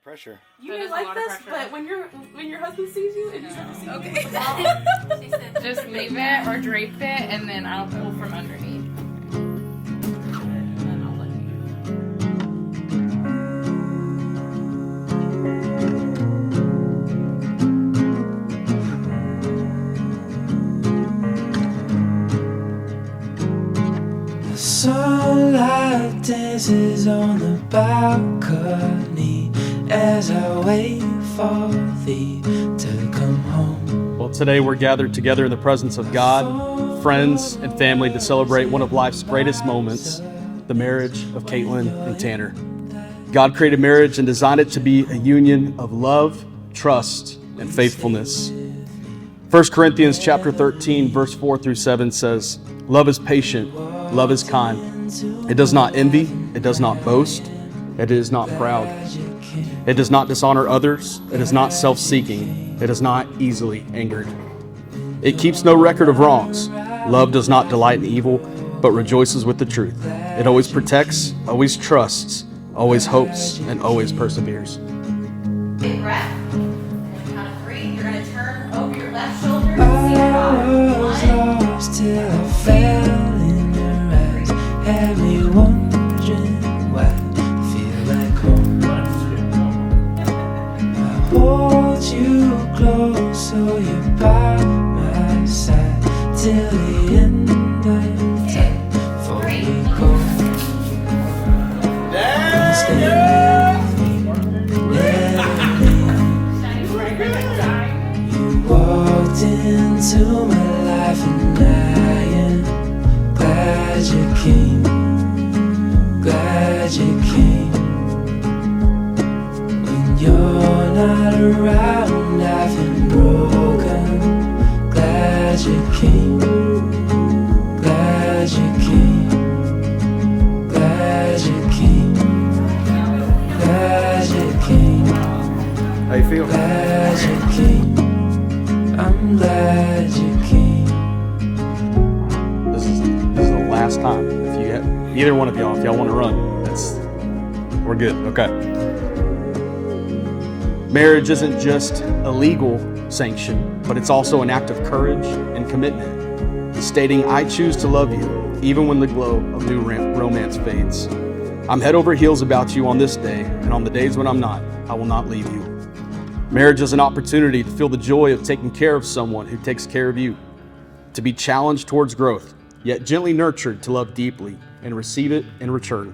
Pressure. You didn't like this, but when your husband sees you, and you start to see Okay. She said, Just leave it or drape it, and then I'll pull from underneath. And then I'll let you. The sunlight dances on the balcony as I wait for thee to come home. Well, today we're gathered together in the presence of God, friends, and family to celebrate one of life's greatest moments, the marriage of Caitlin and Tanner. God created marriage and designed it to be a union of love, trust, and faithfulness. 1 Corinthians chapter 13, verse 4 through 7 says, "Love is patient, love is kind. It does not envy, it does not boast, it is not proud. It does not dishonor others, it is not self-seeking, it is not easily angered. It keeps no record of wrongs. Love does not delight in evil, but rejoices with the truth. It always protects, always trusts, always hopes, and always perseveres." Big breath. And the count of 3, you're going to turn over your left shoulder and see your bottom. I was lost till I fell in your eyes. Had me wondering why I feel like home. I hold you close so you're by my side till the end of time before we go. You walked into my life and I am glad you came, glad you came. When you're not around, I feel broken. Glad you came, glad you came, glad you came, glad you came. How you feel? Glad you came. I'm glad you came. This is the last time. If you either one of y'all, if y'all want to run, we're good. Okay. Marriage isn't just a legal sanction, but it's also an act of courage and commitment, stating, "I choose to love you, even when the glow of new romance fades. I'm head over heels about you on this day, and on the days when I'm not, I will not leave you." Marriage is an opportunity to feel the joy of taking care of someone who takes care of you, to be challenged towards growth, yet gently nurtured to love deeply and receive it in return.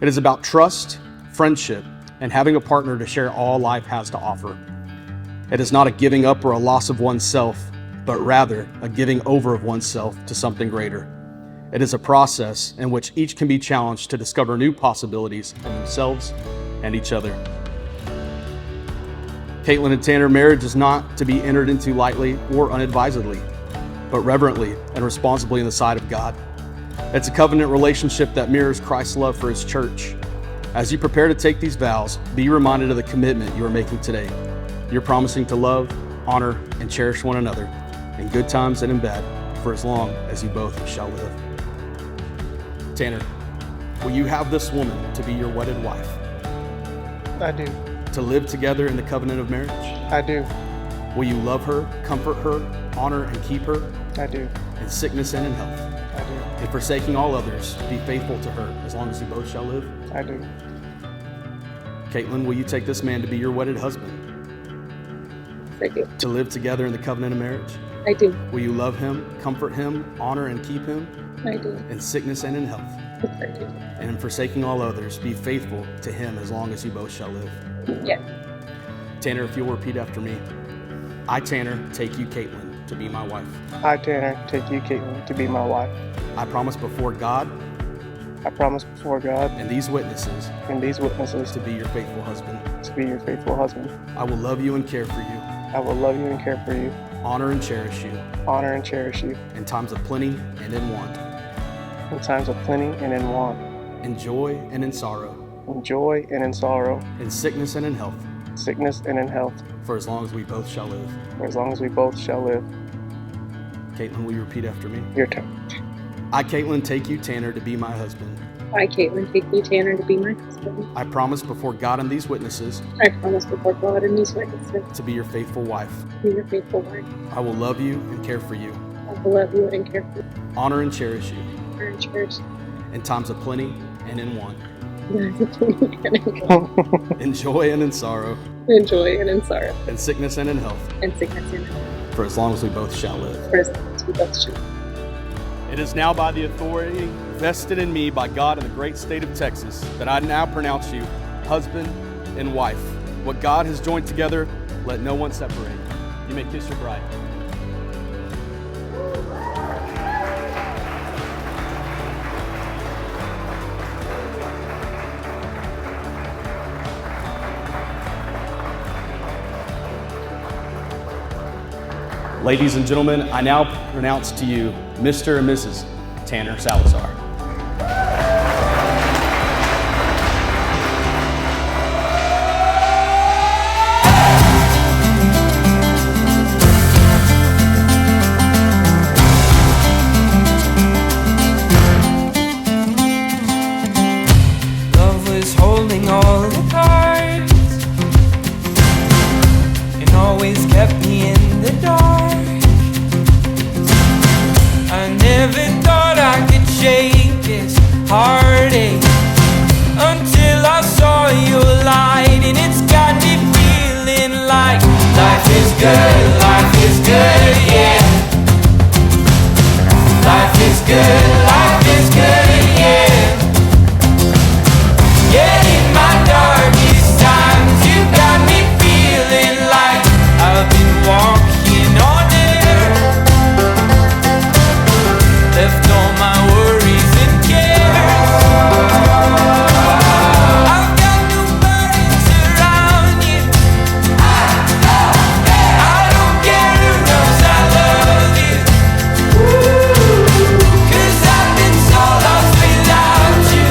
It is about trust, friendship, and having a partner to share all life has to offer. It is not a giving up or a loss of oneself, but rather a giving over of oneself to something greater. It is a process in which each can be challenged to discover new possibilities in themselves and each other. Caitlin and Tanner, marriage is not to be entered into lightly or unadvisedly, but reverently and responsibly in the sight of God. It's a covenant relationship that mirrors Christ's love for his church. As you prepare to take these vows, be reminded of the commitment you are making today. You're promising to love, honor, and cherish one another in good times and in bad for as long as you both shall live. Tanner, will you have this woman to be your wedded wife? I do. To live together in the covenant of marriage? I do. Will you love her, comfort her, honor and keep her I do. in sickness and in health? I do. And forsaking all others, be faithful to her as long as you both shall live? I do. Caitlin, will you take this man to be your wedded husband? I do. To live together in the covenant of marriage? I do. Will you love him, comfort him, honor and keep him I do. in sickness and in health? I do. And in forsaking all others, be faithful to him as long as you both shall live? Yes. Tanner, if you'll repeat after me. I, Tanner, take you, Caitlin, to be my wife. I, Tanner, take you, Caitlin, to be my wife. I promise before God I promise before God and these witnesses and these witnesses to be your faithful husband. to be your faithful husband. I will love you and care for you, I will love you and care for you, honor and cherish you honor and cherish you in times of plenty and in want, in times of plenty and in want, in joy and in sorrow, in joy and in sorrow, in sickness and in health, sickness and in health, for as long as we both shall live. for as long as we both shall live. Caitlin, will you repeat after me? Your turn. I, Caitlin, take you, Tanner, to be my husband. I, Caitlin, take you, Tanner, to be my husband. I promise before God and these witnesses I promise before God and these witnesses to be your faithful wife. to be your faithful wife. I will love you and care for you, I will love you and care for you, honor and cherish you honor and cherish you. in times of plenty and in want, in in joy and in sorrow, joy and in sorrow, in sickness and in health, and sickness and health, for as long as we both shall live. for as long as we both shall. It is now by the authority vested in me by God in the great state of Texas that I now pronounce you husband and wife. What God has joined together, let no one separate. You may kiss your bride. Ladies and gentlemen, I now pronounce to you Mr. and Mrs. Tanner Salazar. Love was holding all the cards and always kept me in the dark. I never thought I could shake this heartache until I saw your light, and it's got me feeling like life is good, yeah. Life is good, yeah. Yeah, in my darkest times, you got me feeling like I've been walking on air. Left all my worries and cares. I've got no burdens around you. I don't care who knows I love you. 'Cause I've been so lost without you.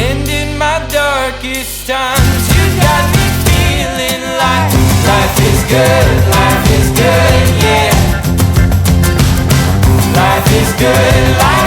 And in my darkest times, you got me feeling like life is good, yeah. Life is good, life